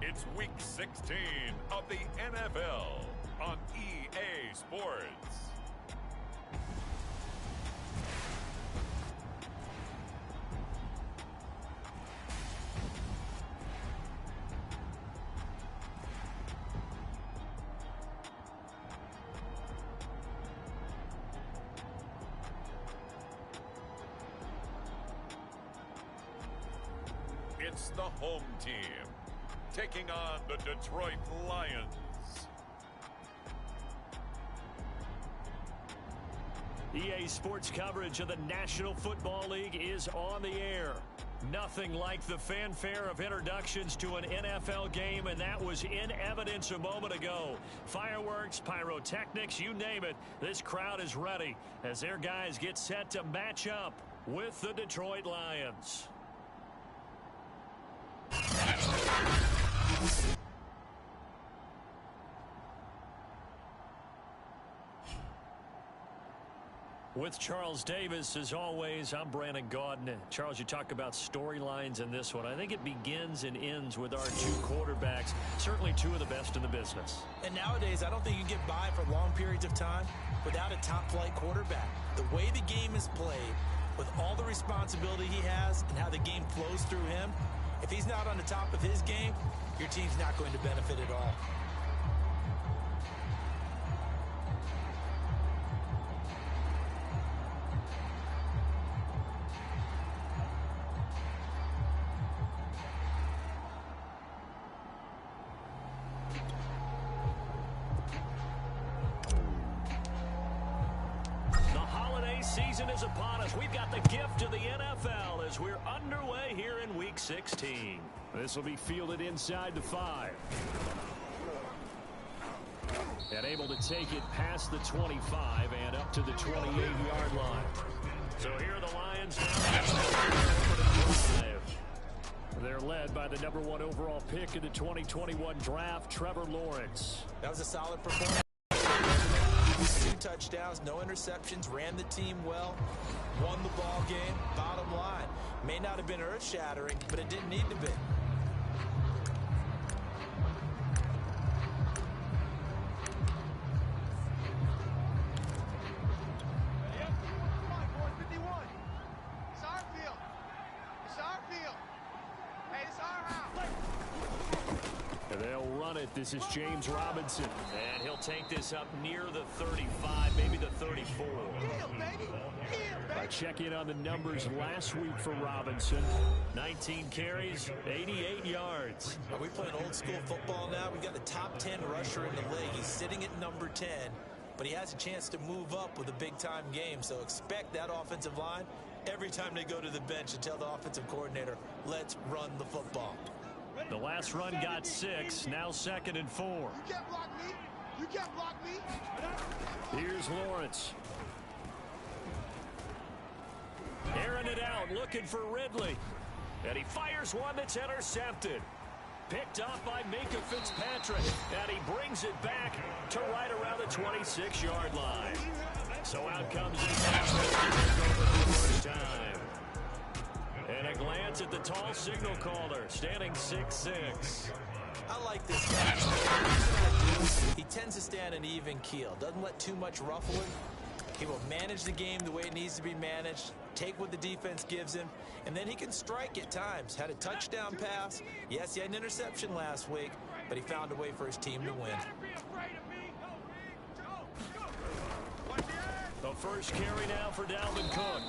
It's Week 16 of the NFL on EA Sports. It's the home team taking on the Detroit Lions. EA Sports coverage of the National Football League is on the air. Nothing like the fanfare of introductions to an NFL game, and that was in evidence a moment ago. Fireworks, pyrotechnics, you name it. This crowd is ready as their guys get set to match up with the Detroit Lions. With Charles Davis, as always, I'm Brandon Gaudin. Charles, you talk about storylines in this one. I think it begins and ends with our two quarterbacks, certainly two of the best in the business. And nowadays, I don't think you can get by for long periods of time without a top-flight quarterback. The way the game is played, with all the responsibility he has and how the game flows through him, if he's not on the top of his game, your team's not going to benefit at all. Season is upon us. We've got the gift of the NFL as we're underway here in Week 16. This will be fielded inside the 5. And able to take it past the 25 and up to the 28-yard line. So here are the Lions now. They're led by the #1 overall pick in the 2021 draft, Trevor Lawrence. That was a solid performance. 2 touchdowns, no interceptions, ran the team well, won the ball game. Bottom line, may not have been earth-shattering, but it didn't need to be. This is James Robinson, and he'll take this up near the 35, maybe the 34. I check in on the numbers last week for Robinson. 19 carries, 88 yards. Are we playing old school football now? We've got the top 10 rusher in the league. He's sitting at number 10, but he has a chance to move up with a big-time game, so expect that offensive line every time they go to the bench to tell the offensive coordinator, let's run the football. The last run got 6, now 2nd and 4. You can't block me. You can't block me. Here's Lawrence. Airing it out, looking for Ridley. And he fires one that's intercepted. Picked off by Minka Fitzpatrick. And he brings it back to right around the 26-yard line. So out comes the first time. And a glance at the tall signal caller, standing 6'6". I like this guy. He tends to stay on an even keel. Doesn't let too much ruffle him. He will manage the game the way it needs to be managed, take what the defense gives him, and then he can strike at times. Had a touchdown pass. Yes, he had an interception last week, but he found a way for his team to win. The first carry now for Dalvin Cook.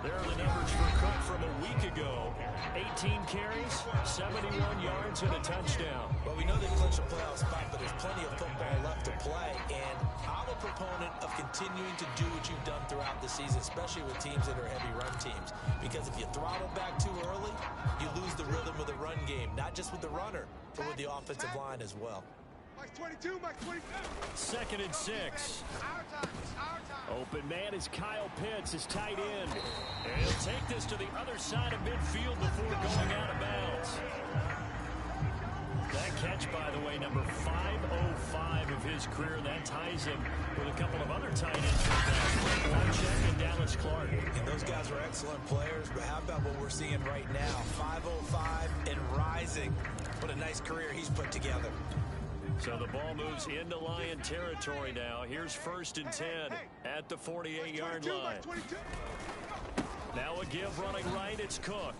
There are the numbers for Cook from a week ago. 18 carries, 71 yards, and a touchdown. Well, we know they clinched a playoff spot, but there's plenty of football left to play. And I'm a proponent of continuing to do what you've done throughout the season, especially with teams that are heavy run teams. Because if you throttle back too early, you lose the rhythm of the run game, not just with the runner, but with the offensive line as well. Mike 22, Mike 22. 2nd and 6. It's our time. Open man is Kyle Pitts, his tight end. And he'll take this to the other side of midfield before going out of bounds. That catch, by the way, number 505 of his career. That ties him with a couple of other tight ends. Wycheck and Dallas Clark. And those guys were excellent players, but how about what we're seeing right now? 505 and rising. What a nice career he's put together. So the ball moves into Lion territory now. Here's 1st and 10 at the 48-yard line. Now a give running right. It's Cook.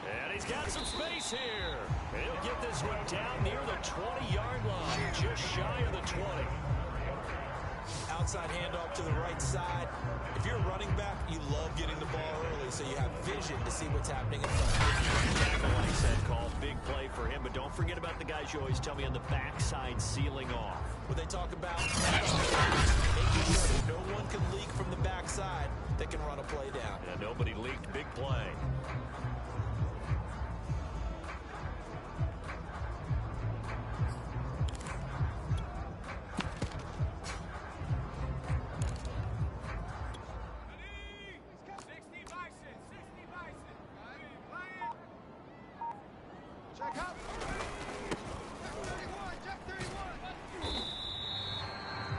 And he's got some space here. He'll get this one down near the 20-yard line, just shy of the 20. Outside handoff to the right side. If you're a running back, you love getting the ball early so you have vision to see what's happening in front of you. Tackle like that call. Big play for him, but don't forget about the guys you always tell me on the backside sealing off. What they talk about, making sure that no one can leak from the backside that can run a play down. And nobody leaked. Big play.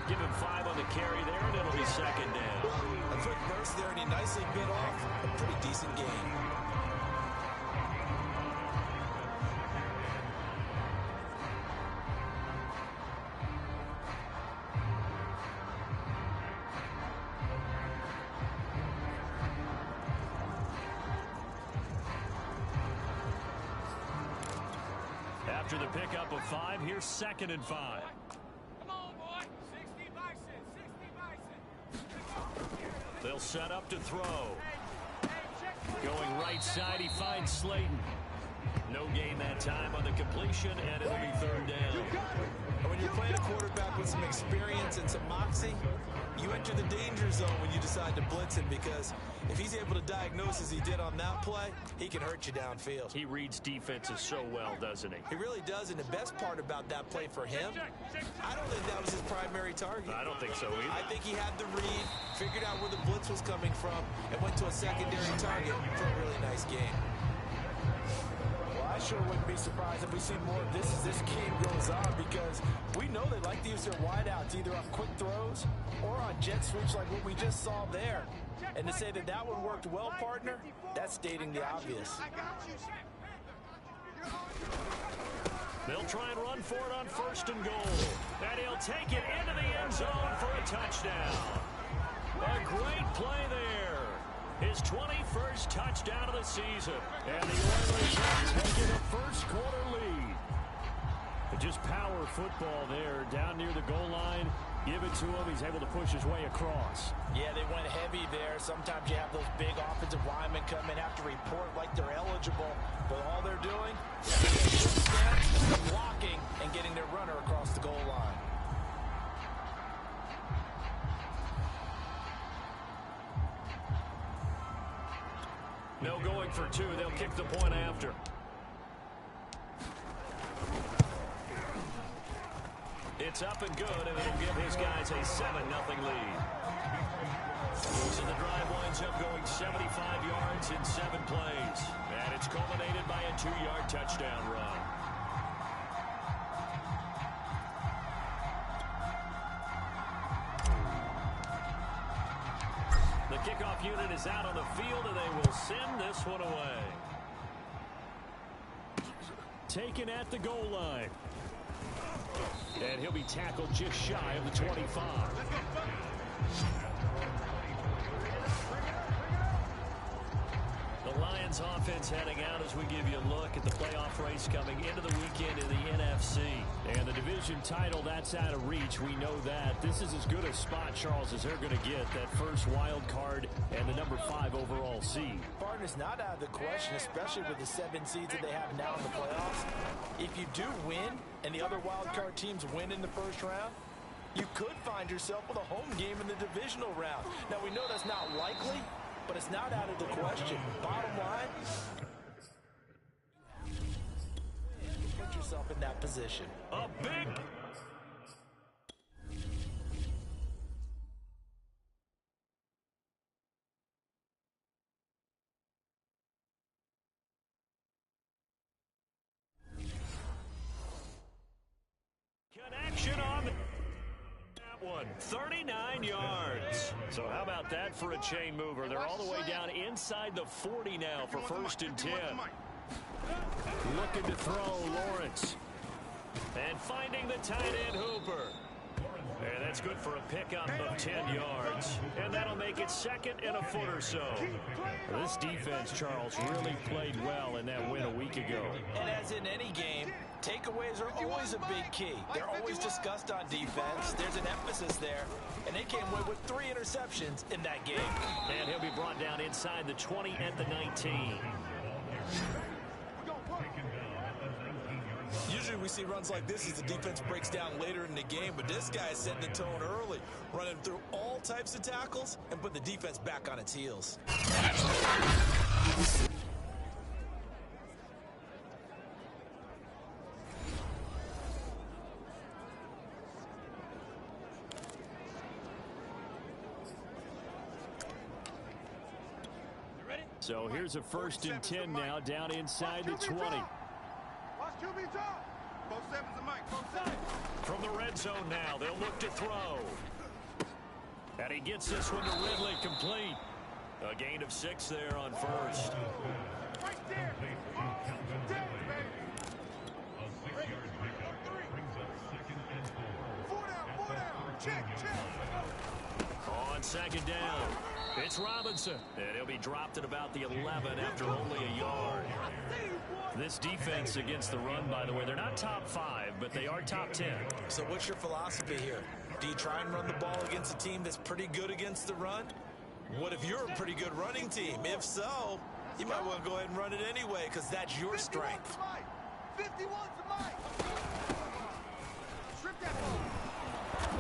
Give him 5 on the carry there, and it'll be 2nd down. A quick burst there, and he nicely bit off a pretty decent gain. After the pickup of 5, here's 2nd and 5. They'll set up to throw. Going right side, he finds Slayton. No gain that time on the completion, and it'll be 3rd down. And when you're playing a quarterback with some experience and some moxie, you enter the danger zone when you decide to blitz him, because if he's able to diagnose as he did on that play, he can hurt you downfield. He reads defenses so well, doesn't he? He really does, and the best part about that play for him, I don't think that was his primary target. I don't think so either. I think he had the read, figured out where the blitz was coming from, and went to a secondary target for a really nice game. Well, I sure wouldn't be surprised if we see more of this as this game goes on, because we know they like to use their wideouts either on quick throws or on jet sweeps like what we just saw there. And to say that that one worked well, partner, that's stating the obvious. They'll try and run for it on 1st and goal. And he'll take it into the end zone for a touchdown. A great play there. His 21st touchdown of the season. And the Oilers have taken a first-quarter lead. Just power football there down near the goal line. Give it to him. He's able to push his way across. Yeah, they went heavy there. Sometimes you have those big offensive linemen come in, have to report like they're eligible. But all they're doing is blocking and getting their runner across the goal line. No going for 2. They'll kick the point after. It's up and good, and it'll give his guys a 7-0 lead. So the drive winds up going 75 yards in 7 plays. And it's culminated by a 2-yard touchdown run. The kickoff unit is out on the field, and they will send this one away. Taken at the goal line. And he'll be tackled just shy of the 25. The Lions offense heading out as we give you a look at the playoff race coming into the weekend in the NFC. And the division title, that's out of reach. We know that. This is as good a spot, Charles, as they're going to get. That first wild card and the number 5 overall seed. Partner's not out of the question, especially with the 7 seeds that they have now in the playoffs. If you do win and the other wild card teams win in the first round, you could find yourself with a home game in the divisional round. Now, we know that's not likely, but it's not out of the question. Bottom line, put yourself in that position. A big 9 yards. So how about that for a chain mover? They're all the way down inside the 40 now for 1st and 10. Looking to throw, Lawrence. And finding the tight end, Hooper. And that's good for a pickup of 10 yards. And that'll make it 2nd and a foot or so. This defense, Charles, really played well in that win a week ago. And as in any game, takeaways are always a big key. They're always discussed on defense. There's an emphasis there. And they came away with 3 interceptions in that game. And he'll be brought down inside the 20 at the 19. Usually we see runs like this as the defense breaks down later in the game, but this guy is setting the tone early, running through all types of tackles and put the defense back on its heels. So here's a 1st and 10 now down inside the 20. Watch QB drop. Both sevens and Mike. Both sevens. From the red zone now, they'll look to throw. And he gets this one to Ridley, complete. A gain of 6 there on 1st. Right there. Damn, baby. 4 down. Check. On 2nd down, it's Robinson. And he'll be dropped at about the 11 after only a yard. This defense against the run, by the way, they're not top 5, but they are top 10. So what's your philosophy here? Do you try and run the ball against a team that's pretty good against the run? What if you're a pretty good running team? If so, you might want to go ahead and run it anyway because that's your strength. 51 to Mike. Strip that ball.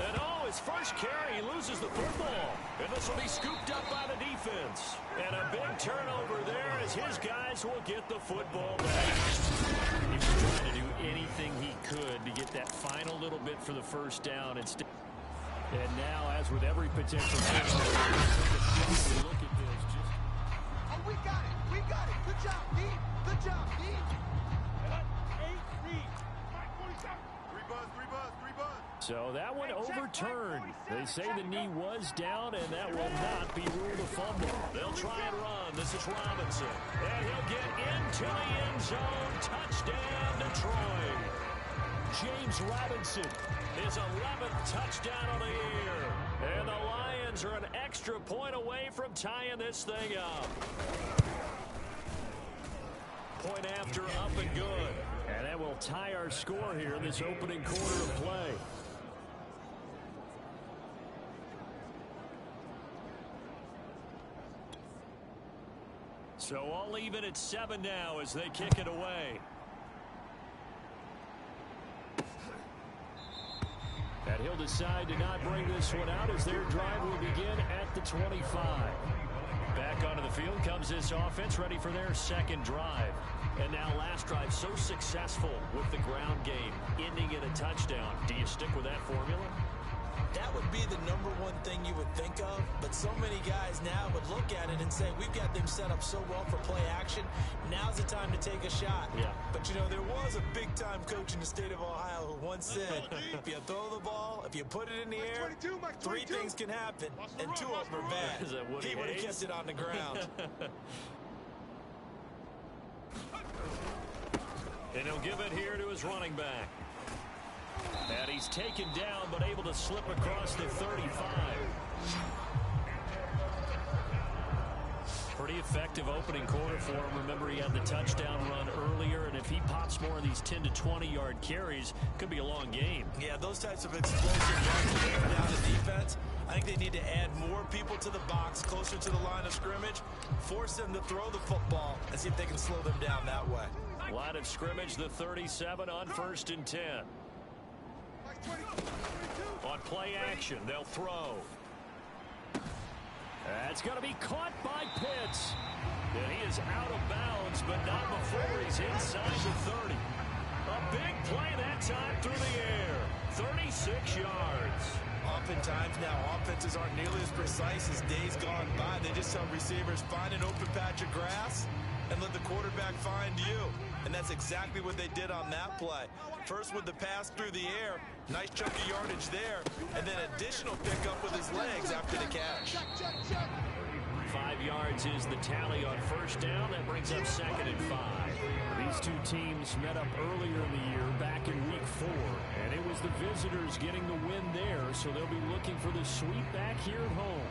And his first carry, he loses the football. And this will be scooped up by the defense. And a big turnover there as his guys will get the football back. He was trying to do anything he could to get that final little bit for the 1st down. And now, as with every potential look at this. Oh, we got it. Good job, D. Good job, D. 8-3. 3 buzz. So that one overturned. They say the knee was down, and that will not be ruled a fumble. They'll try and run. This is Robinson. And he'll get into the end zone. Touchdown, Detroit. James Robinson, his 11th touchdown of the year. And the Lions are an extra point away from tying this thing up. Point after, up and good. And that will tie our score here in this opening quarter of play. So all even at 7 now as they kick it away. And he'll decide to not bring this one out as their drive will begin at the 25. Back onto the field comes this offense, ready for their 2nd drive. And now last drive so successful with the ground game, ending in a touchdown. Do you stick with that formula? That would be the #1 thing you would think of, but so many guys now would look at it and say, we've got them set up so well for play action, now's the time to take a shot. Yeah. But, you know, there was a big-time coach in the state of Ohio who once said, if you throw the ball, if you put it in the air, 3 things can happen, and 2 of them are bad. Is that what he would have kept it on the ground. And he'll give it here to his running back. And he's taken down, but able to slip across the 35. Pretty effective opening quarter for him. Remember, he had the touchdown run earlier, and if he pops more of these 10 to 20-yard carries, could be a long game. Yeah, those types of explosive runs to wear down the defense. I think they need to add more people to the box, closer to the line of scrimmage, force them to throw the football, and see if they can slow them down that way. Line of scrimmage, the 37 on 1st and 10. On play action, they'll throw. That's going to be caught by Pitts. And he is out of bounds, but not before he's inside the 30. A big play that time through the air. 36 yards. Oftentimes now, offenses aren't nearly as precise as days gone by. They just tell receivers, find an open patch of grass and let the quarterback find you. And that's exactly what they did on that play. First with the pass through the air, nice chunk of yardage there, and then additional pickup with his legs after the catch. 5 yards is the tally on first down. That brings up 2nd and 5. These two teams met up earlier in the year, back in week 4, and it was the visitors getting the win there, so they'll be looking for the sweep back here at home.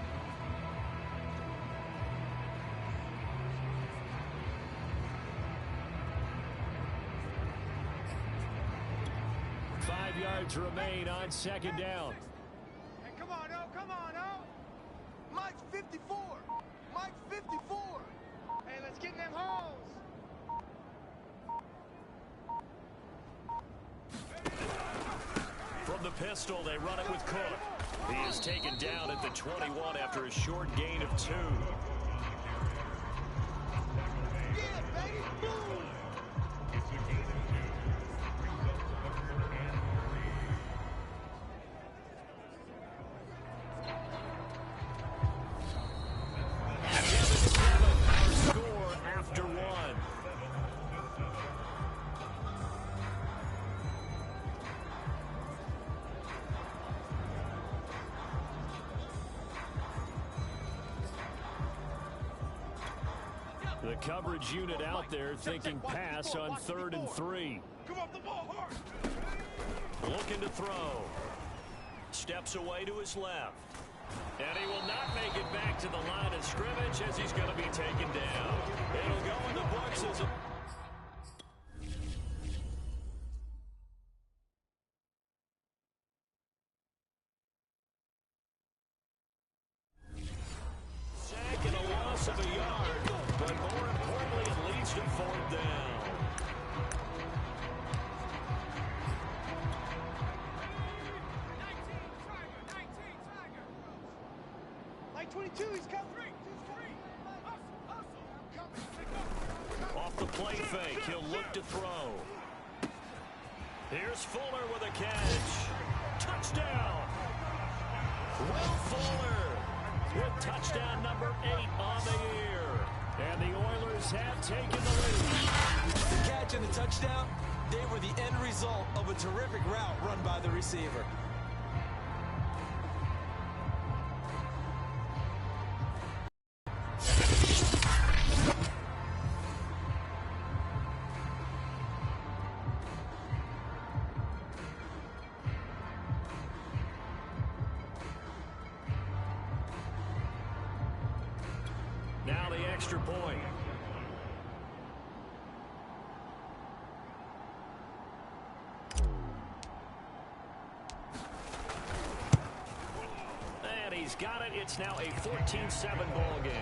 Yards remain on 2nd down. Hey, come on, oh, come on, oh. Mike's 54. Mike's 54. Hey, let's get in them holes. From the pistol, they run it with Cook. He is taken down at the 21 after a short gain of 2. Yeah, baby, boom. The coverage unit out there thinking pass on 3rd and 3. Come off the ball hard. Looking to throw. Steps away to his left. And he will not make it back to the line of scrimmage as he's going to be taken down. It'll go in the books as a... sack and a loss of a yard. But more importantly, it leads to 4th down. Like 22, he's coming. Off the play fake, he'll look to throw. Here's Fuller with a catch. Touchdown! Will Fuller with touchdown number 8 on the year. And the Oilers have taken the lead. The catch and the touchdown, they were the end result of a terrific route run by the receiver. Now the extra point. And he's got it. It's now a 14-7 ball game.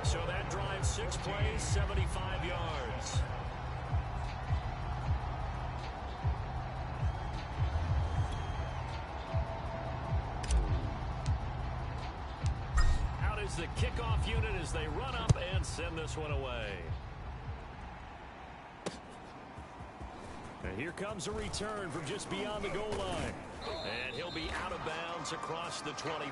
So that drives 6 plays, 75 yards. The kickoff unit as they run up and send this one away. And here comes a return from just beyond the goal line. And he'll be out of bounds across the 25.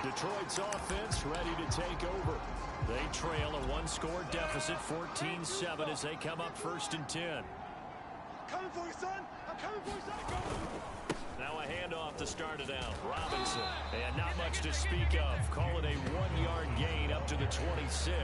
Detroit's offense ready to take over. They trail a 1-score deficit, 14-7, as they come up 1st and 10. Coming for you, son. I'm coming for you, son. Go. Now a handoff to start it out. Robinson. And not much to speak of. Call it a 1-yard gain up to the 26.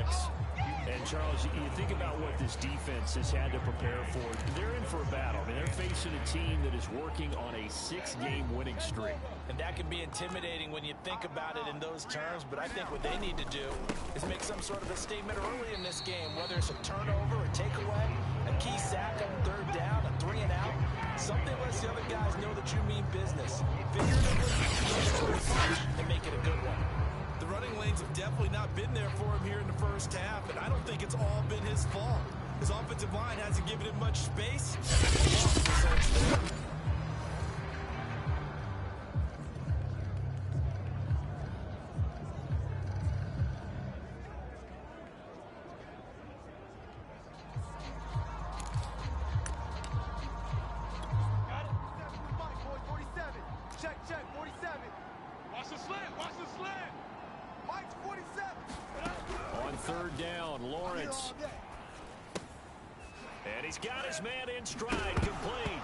And, Charles, you think about what this defense has had to prepare for. They're in for a battle. I mean, they're facing a team that is working on a 6-game winning streak. And that can be intimidating when you think about it in those terms, but I think what they need to do is make some sort of a statement early in this game, whether it's a turnover, a takeaway, a key sack on 3rd down, a 3-and-out. Something lets the other guys know that you mean business. Figuratively, and make it a good one. The running lanes have definitely not been there for him here in the first half, and I don't think it's all been his fault. His offensive line hasn't given him much space. third down. Lawrence. And he's got his man in stride, complete.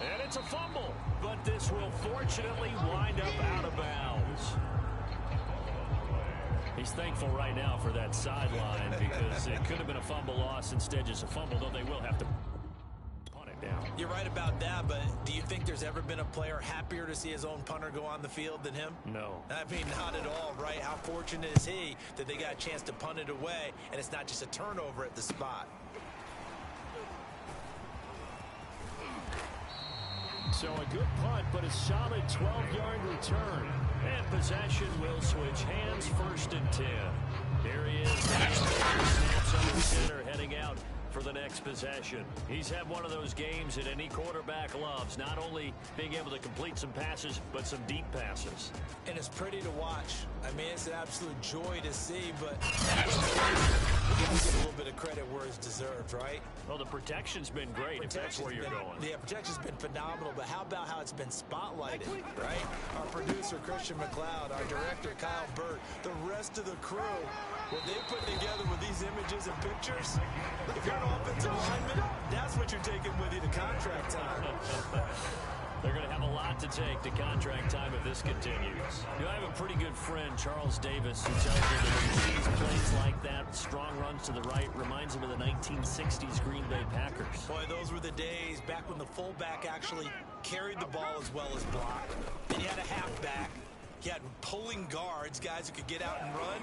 And it's a fumble, but this will fortunately wind up out of bounds. He's thankful right now for that sideline because it could have been a fumble loss, instead just a fumble, though they will have to punt it down. You're right about that, but do you think there's ever been a player happier to see his own punter go on the field than him? No. I mean, not at all, right? How fortunate is he that they got a chance to punt it away, and it's not just a turnover at the spot. So a good punt, but a solid 12-yard return. And possession will switch hands, 1st and 10. Here he is. Snaps under center, heading out for the next possession. He's had one of those games that any quarterback loves, not only being able to complete some passes, but some deep passes. And it's pretty to watch. I mean, it's an absolute joy to see, but we got to give a little bit of credit where it's deserved, right? Well, the protection's been great, if that's where you're going. Yeah, protection's been phenomenal, but how about how it's been spotlighted, right? Our producer, Christian McLeod, our director, Kyle Burt, the rest of the crew, what they put together with these images and pictures, if you're an offensive lineman, that's what you're taking with you to contract time. They're going to have a lot to take to contract time if this continues. You know, I have a pretty good friend, Charles Davis, who tells me that when he sees plays like that, strong runs to the right, reminds him of the 1960s Green Bay Packers. Boy, those were the days back when the fullback actually carried the ball as well as blocked. Then you had a halfback. You had pulling guards, guys who could get out and run.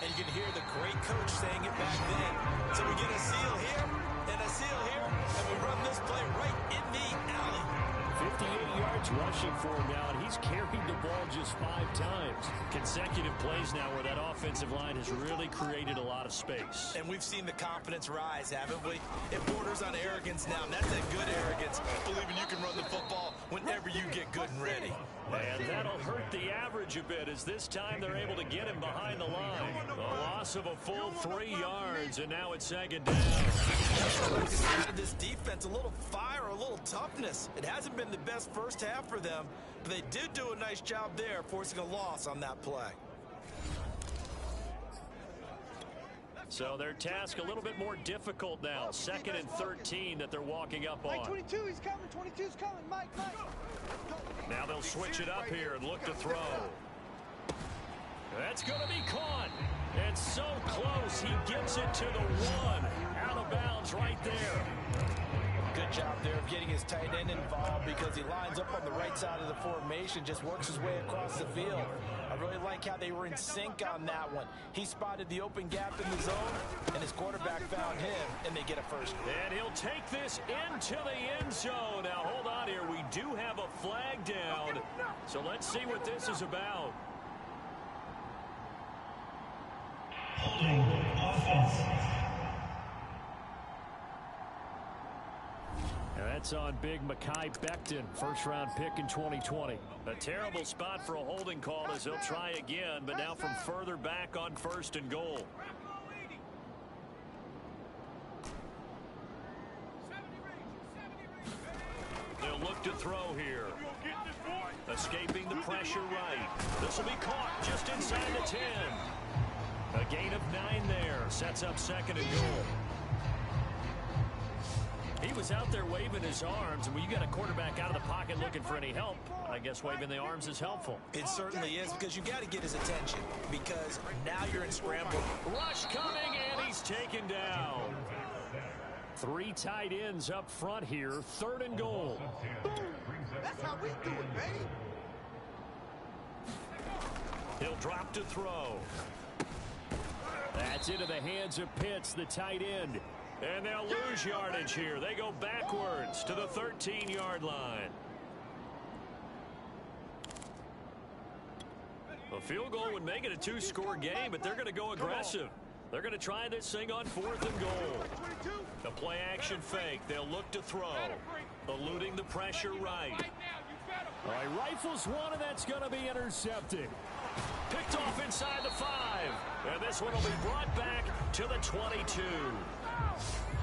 And you can hear the great coach saying it back then. So we get a seal here and a seal here, and we run this play right in the alley. 58 yards rushing for him now, and he's carried the ball just 5 times. Consecutive plays now where that offensive line has really created a lot of space. And we've seen the confidence rise, haven't we? It borders on arrogance now, and that's a good arrogance, believing you can run the football whenever you get good and ready. And that'll hurt the average a bit, as this time they're able to get him behind the line. A loss of a full 3 yards, and now it's 2nd down. This defense, a little fire, a little toughness. It hasn't been the best first half for them, but they did do a nice job there, forcing a loss on that play. So their task a little bit more difficult now. 2nd and 13 that they're walking up on. Mike 22, he's coming. 22's coming. Mike. Now they'll switch it up here and look to throw. That's going to be caught. And so close, he gets it to the 1. Out of bounds right there. Good job there of getting his tight end involved, because he lines up on the right side of the formation, just works his way across the field. I really like how they were in sync on that one. He spotted the open gap in the zone, and his quarterback found him, and they get a first. And he'll take this into the end zone. Now, hold on here. We do have a flag down, so let's see what this is about. Holding offense. That's on big Mekhi Becton, first-round pick in 2020. A terrible spot for a holding call as he'll try again, but now from further back on 1st and goal. They'll look to throw here. Escaping the pressure right. This will be caught just inside the 10. A gain of 9 there. Sets up 2nd and goal. He was out there waving his arms, and when you got a quarterback out of the pocket looking for any help, I guess waving the arms is helpful. It certainly is, because you got to get his attention, because now you're in scramble. Rush coming, and he's taken down. 3 tight ends up front here, 3rd and goal. That's how we do it, baby. He'll drop to throw. That's into the hands of Pitts, the tight end. And they'll lose yardage here. They go backwards to the 13-yard line. A field goal would make it a 2-score game, but they're going to go aggressive. They're going to try this thing on 4th and goal. The play-action fake. They'll look to throw. Eluding the pressure right. All right, rifles one, and that's going to be intercepted. Picked off inside the 5. And this one will be brought back to the 22.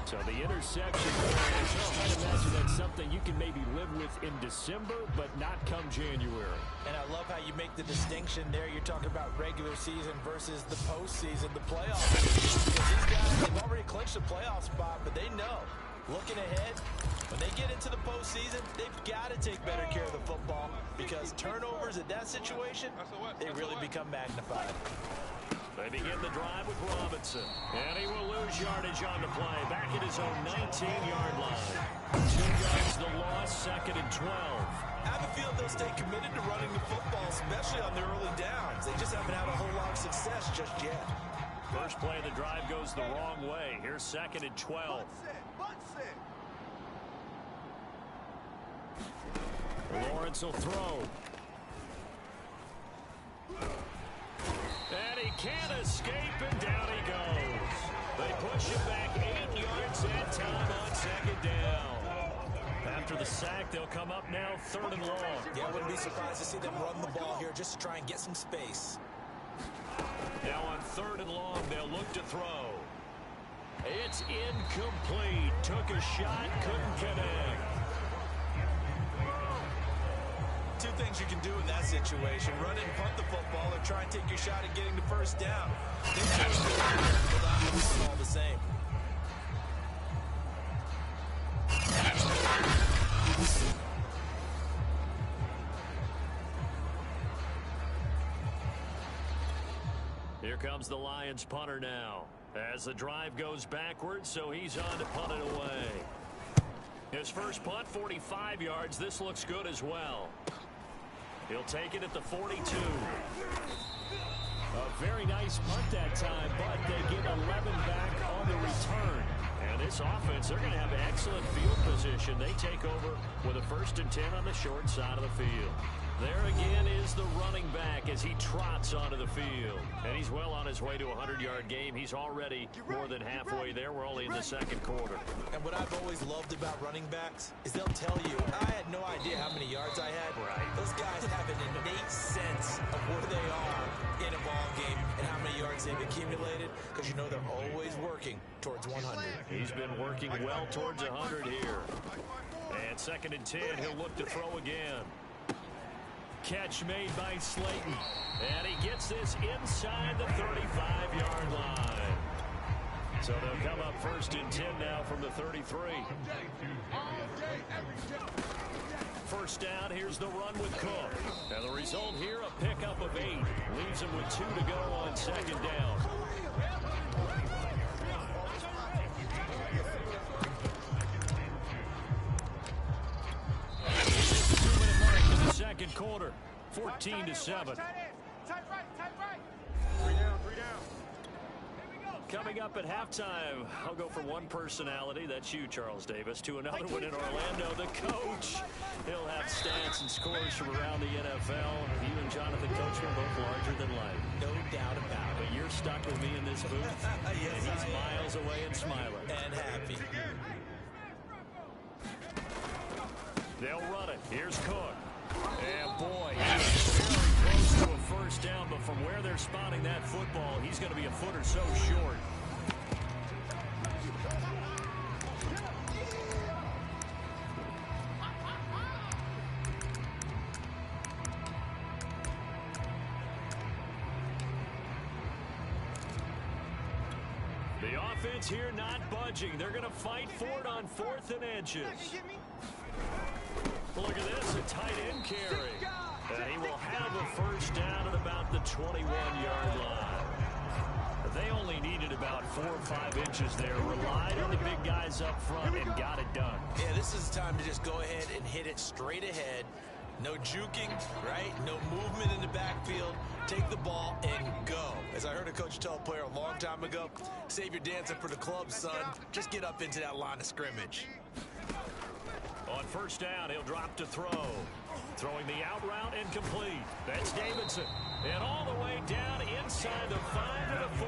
So the interception, I imagine that's something you can maybe live with in December, but not come January. And I love how you make the distinction there. You're talking about regular season versus the postseason, the playoffs. Because these guys, they've already clinched a playoff spot, but they know, looking ahead, when they get into the postseason, they've got to take better care of the football because turnovers in that situation, they really become magnified. They begin the drive with Robinson. And he will lose yardage on the play. Back at his own 19-yard line. 2 yards the loss, 2nd and 12. I have a feeling they'll stay committed to running the football, especially on the early downs. They just haven't had a whole lot of success just yet. First play of the drive goes the wrong way. Here's 2nd and 12. Lawrence will throw. And he can't escape, and down he goes. They push him back 8 yards and time on 2nd down. After the sack, they'll come up now 3rd and long. Yeah, I wouldn't be surprised to see them run the ball here just to try and get some space. Now on 3rd and long, they'll look to throw. It's incomplete. Took a shot, couldn't connect. Two things you can do in that situation: run and punt the football, or try and take your shot at getting the first down. They chose to do all the same. Here comes the Lions punter now. As the drive goes backwards, so he's on to punt it away. His first punt, 45 yards. This looks good as well. He'll take it at the 42. A very nice punt that time, but they get 11 back on the return. And this offense, they're going to have excellent field position. They take over with a 1st and 10 on the short side of the field. There again is the running back as he trots onto the field. And he's well on his way to a 100-yard game. He's already more than halfway there. We're only in the 2nd quarter. And what I've always loved about running backs is they'll tell you, I had no idea how many yards I had. Right. Those guys have an innate sense of where they are in a ball game and how many yards they've accumulated, because you know they're always working towards 100. He's been working well towards 100 here. And 2nd and 10, he'll look to throw again. Catch made by Slayton. And he gets this inside the 35-yard line. So they'll come up 1st and 10 now from the 33. First down, here's the run with Cook. And the result here, a pickup of 8. Leaves him with 2 to go on 2nd down. Second quarter, 14-7. Coming up at halftime, I'll go from one personality, that's you, Charles Davis, to another one in Orlando, the coach. He'll have stats and scores from around the NFL. You and Jonathan Coachman both larger than life. No doubt about it. But you're stuck with me in this booth. Yes, and he's miles away and smiling. And happy. They'll run it. Here's Cook. And boy, he's very close to a first down, but from where they're spotting that football, he's going to be a foot or so short. The offense here not budging. They're going to fight for it on 4th and inches. Look at this, a tight end carry. And he will have a first down at about the 21-yard line. They only needed about 4 or 5 inches there. Relied on the big guys up front and got it done. Yeah, this is the time to just go ahead and hit it straight ahead. No juking, right? No movement in the backfield. Take the ball and go. As I heard a coach tell a player a long time ago, save your dancing for the club, son. Just get up into that line of scrimmage. On first down, he'll drop to throw. Throwing the out route and complete. That's Davidson. And all the way down inside the 5 to the 4.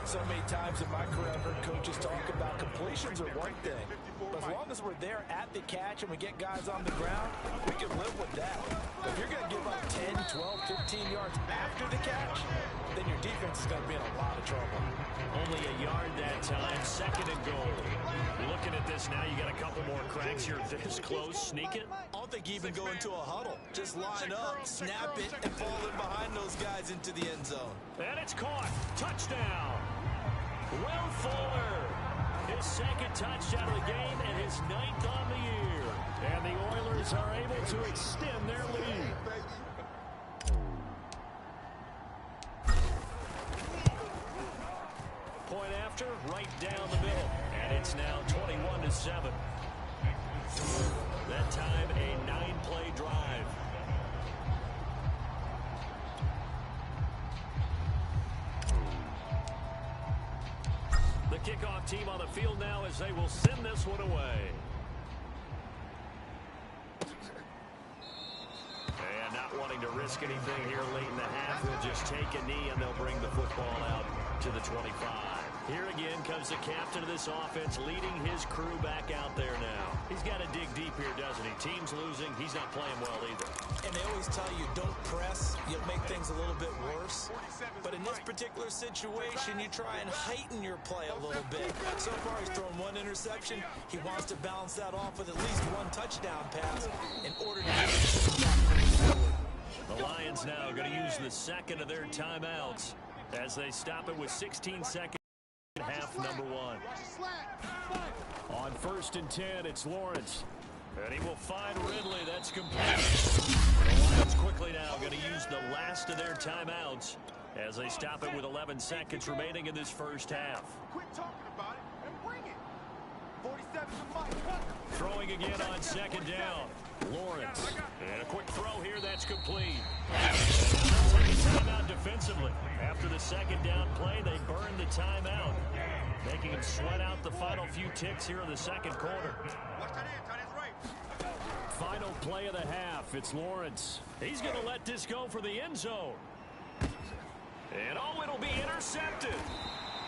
So many times in my career, I've heard coaches talk about completions are one thing. But as long as we're there at the catch and we get guys on the ground, we can live with that. But if you're going to give up 10, 12, 15 yards after the catch, then your defense is going to be in a lot of trouble. Only a yard that time, 2nd and goal. Looking at this now, you got a couple more cracks here this close. Sneak it. I don't think you even go into a huddle. Just line up, snap it, and fall in behind those guys into the end zone. And it's caught. Touchdown. Will Fuller. His 2nd touchdown of the game and his 9th on the year. And the Oilers are able to extend their lead. Point after, right down the middle. And it's now 21-7. That time, a 9-play drive. The kickoff team on the field now as they will send this one away. And not wanting to risk anything here late in the half, he'll just take a knee and they'll bring the football out to the 25. Here again comes the captain of this offense leading his crew back out there now. He's got to dig deep here, doesn't he? Team's losing. He's not playing well either. And they always tell you, don't press. You'll make things a little bit worse. But in this particular situation, you try and heighten your play a little bit. So far, he's thrown 1 interception. He wants to balance that off with at least 1 touchdown pass in order to get forward. The Lions now going to use the 2nd of their timeouts as they stop it with 16 seconds. Half number 1. On 1st and 10, it's Lawrence. And he will find Ridley. That's complete. The Lions quickly now going to use the last of their timeouts as they stop it with 11 seconds remaining in this first half. Quit talking about it and bring it. 47 to Mike. Throwing again on 2nd down. Lawrence. And a quick throw here. That's complete. Timeout defensively. After the 2nd down play, they burned the timeout, making him sweat out the final few ticks here in the 2nd quarter. Final play of the half. It's Lawrence. He's going to let this go for the end zone. And oh, it'll be intercepted.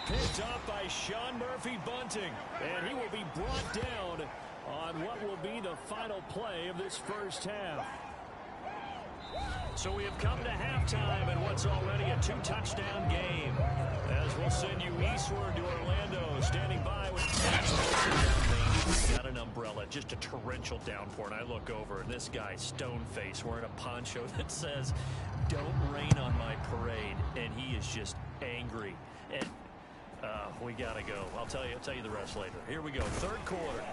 Picked up by Sean Murphy Bunting. And he will be brought down on what will be the final play of this first half. So we have come to halftime in what's already a 2-touchdown game. As we'll send you eastward to Orlando, standing by with got an umbrella, just a torrential downpour, and I look over, and this guy, stone-faced, wearing a poncho that says, "Don't rain on my parade," and he is just angry. And we gotta go. I'll tell you the rest later. Here we go, 3rd quarter.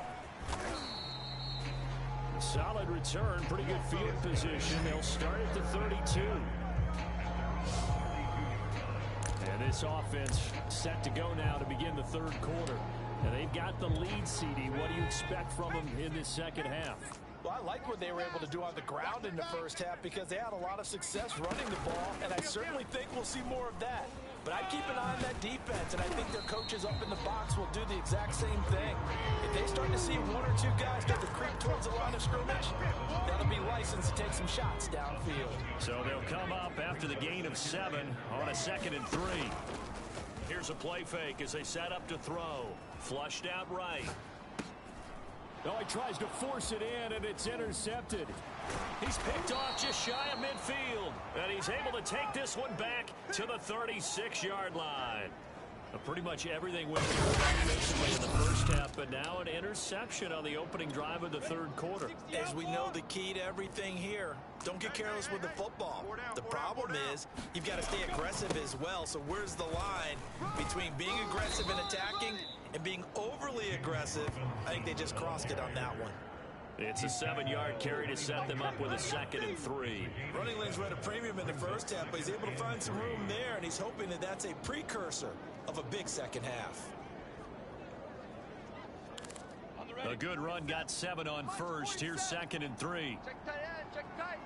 Solid return, pretty good field position. They'll start at the 32. And this offense set to go now to begin the 3rd quarter. And they've got the lead, CD. What do you expect from them in this 2nd half? Well, I like what they were able to do on the ground in the first half because they had a lot of success running the ball, and I certainly think we'll see more of that. But I'd keep an eye on that defense, and I think their coaches up in the box will do the exact same thing. If they start to see 1 or 2 guys start to creep towards the line of scrimmage, that'll be licensed to take some shots downfield. So they'll come up after the gain of 7 on a 2nd and 3. Here's a play fake as they set up to throw. Flushed out right. No, he tries to force it in, and it's intercepted. He's picked off just shy of midfield, and he's able to take this one back to the 36-yard line. Pretty much everything went offensively in the first half, but now an interception on the opening drive of the 3rd quarter. As we know, the key to everything here, don't get careless with the football. The problem is you've got to stay aggressive as well. So where's the line between being aggressive and attacking and being overly aggressive? I think they just crossed it on that one. It's a 7-yard carry to set them up with a 2nd and 3. Running lanes were at a premium in the first half, but he's able to find some room there, and he's hoping that that's a precursor of a big 2nd half. A good run got 7 on 1st. Here's 2nd and 3. Check tight end, check tight.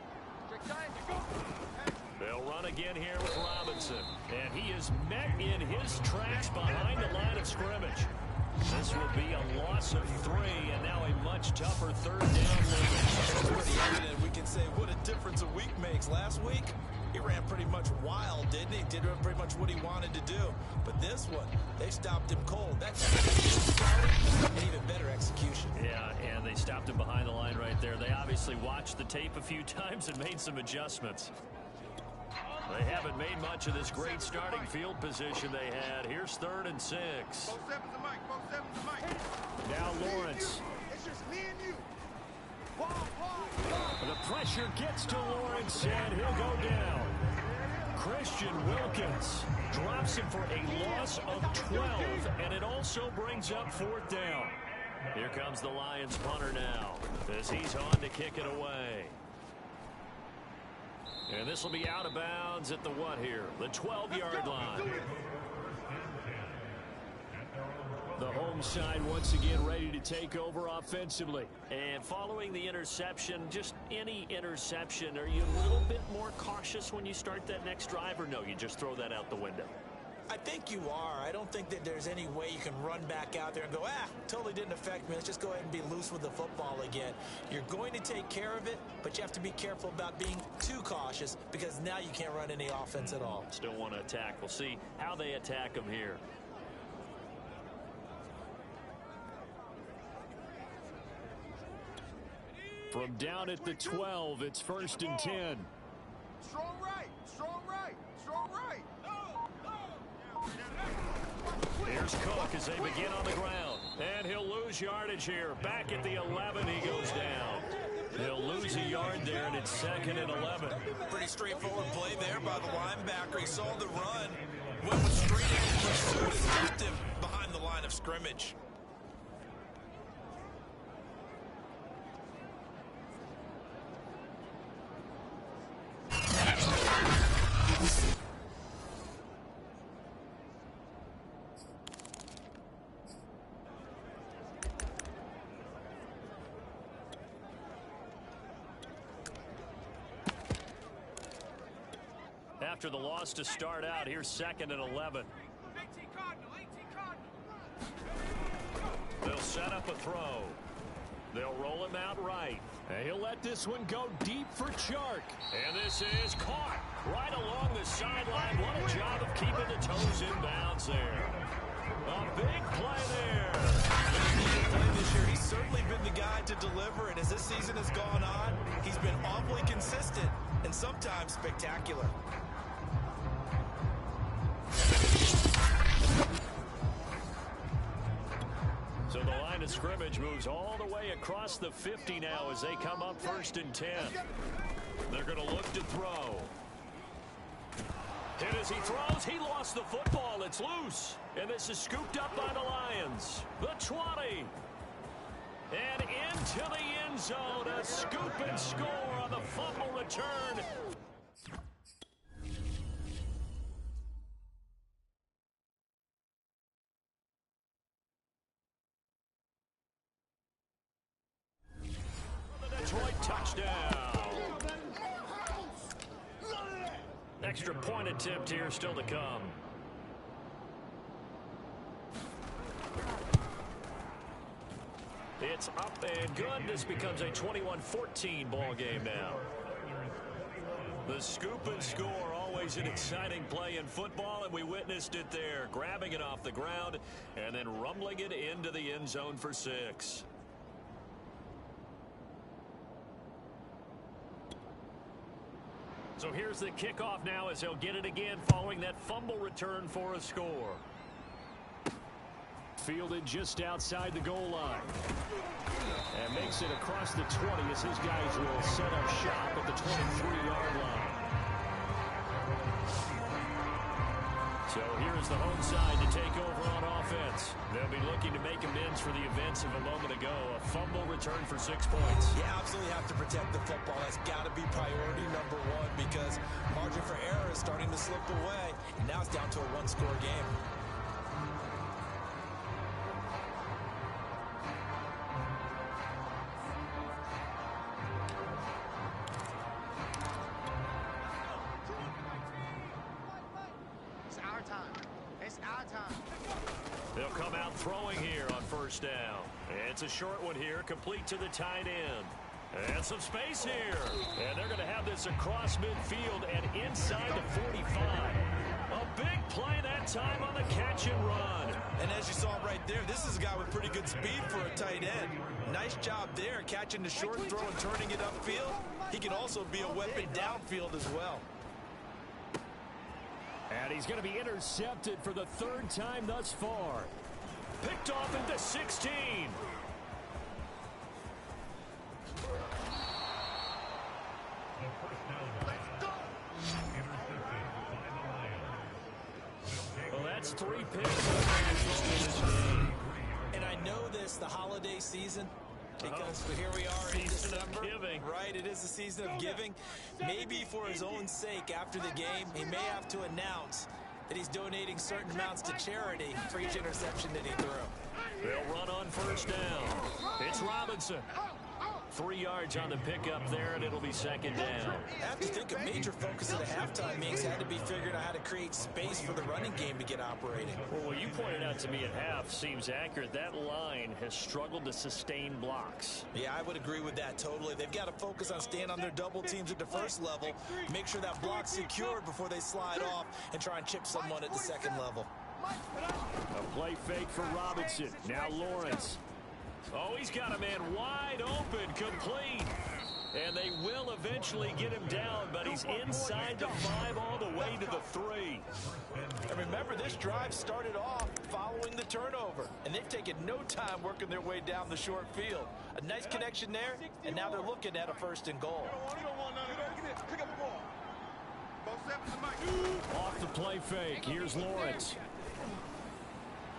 Check tight. They'll run again here with Robinson. And he is met in his tracks behind the line of scrimmage. This will be a loss of 3, and now a much tougher 3rd down. Pretty evident. We can say what a difference a week makes. Last week, he ran pretty much wild, didn't he? Did pretty much what he wanted to do. But this one, they stopped him cold. That's an even better execution. Yeah, and they stopped him behind the line right there. They obviously watched the tape a few times and made some adjustments. They haven't made much of this great starting field position they had. Here's 3rd and 6. Now Lawrence. It's just me and you. The pressure gets to Lawrence, and he'll go down. Christian Wilkins drops him for a loss of 12, and it also brings up 4th down. Here comes the Lions punter now as he's on to kick it away. And this will be out of bounds at the what here? The 12-yard line. The home side once again ready to take over offensively. And following the interception, just any interception, are you a little bit more cautious when you start that next drive, or no, you just throw that out the window? I think you are. I don't think that there's any way you can run back out there and go, totally didn't affect me. Let's just go ahead and be loose with the football again. You're going to take care of it, but you have to be careful about being too cautious because now you can't run any offense at all. Still want to attack. We'll see how they attack them here. From down at the 12, it's 1st and 10. Strong right, strong right, strong right. Here's Cook as they begin on the ground. And he'll lose yardage here. Back at the 11, he goes down. He'll lose a yard there, and it's 2nd and 11. Pretty straightforward play there by the linebacker. He saw the run, went with straight in pursuit, and left him behind the line of scrimmage. After the loss to start out, here's 2nd and 11. They'll set up a throw. They'll roll him out right. And he'll let this one go deep for Chark. And this is caught right along the sideline. What a job of keeping the toes in bounds there. A big play there. This year, he's certainly been the guy to deliver, and as this season has gone on, he's been awfully consistent and sometimes spectacular. So the line of scrimmage moves all the way across the 50 now as they come up 1st and 10. They're going to look to throw. And as he throws, he lost the football. It's loose. And this is scooped up by the Lions. The 20. And into the end zone. A scoop and score on the fumble return. Detroit touchdown. Extra point attempt here still to come. It's up and good. This becomes a 21-14 ball game now. The scoop and score, always an exciting play in football, and we witnessed it there. Grabbing it off the ground and then rumbling it into the end zone for 6. So here's the kickoff now as he'll get it again following that fumble return for a score. Fielded just outside the goal line. And makes it across the 20 as his guys will set up shop at the 23-yard line. So here's the home side to take over on offense. They'll be looking to make amends for the events of a moment ago. A fumble return for 6 points. You absolutely have to protect the football. That's got to be priority number one because margin for error is starting to slip away. And now it's down to a one-score game. They'll come out throwing here on 1st down. It's a short one here, complete to the tight end. And some space here. And they're going to have this across midfield and inside the 45. A big play that time on the catch and run. And as you saw right there, this is a guy with pretty good speed for a tight end. Nice job there, catching the short throw and turning it upfield. He can also be a weapon downfield as well. And he's going to be intercepted for the third time thus far. Picked off at the 16. Well, that's 3 picks. And I know this, the holiday season, because here we are in December, right? It is the season of giving. Maybe for his own sake, after the game, he may have to announce that he's donating certain amounts to charity for each interception that he threw. They'll run on first down. It's Robinson. 3 yards on the pickup there, and it'll be second down. I have to think a major focus of the halftime meetings had to be figuring out how to create space for the running game to get operating. Well, what you pointed out to me at half seems accurate. That line has struggled to sustain blocks. Yeah, I would agree with that totally. They've got to focus on staying on their double teams at the first level, make sure that block's secured before they slide off and try and chip someone at the second level. A play fake for Robinson. Now Lawrence. Oh, he's got a man wide open, complete. And they will eventually get him down, but he's inside the 5 all the way to the 3. And remember, this drive started off following the turnover, and they've taken no time working their way down the short field. A nice connection there, and now they're looking at a 1st and goal. Off the play fake, here's Lawrence.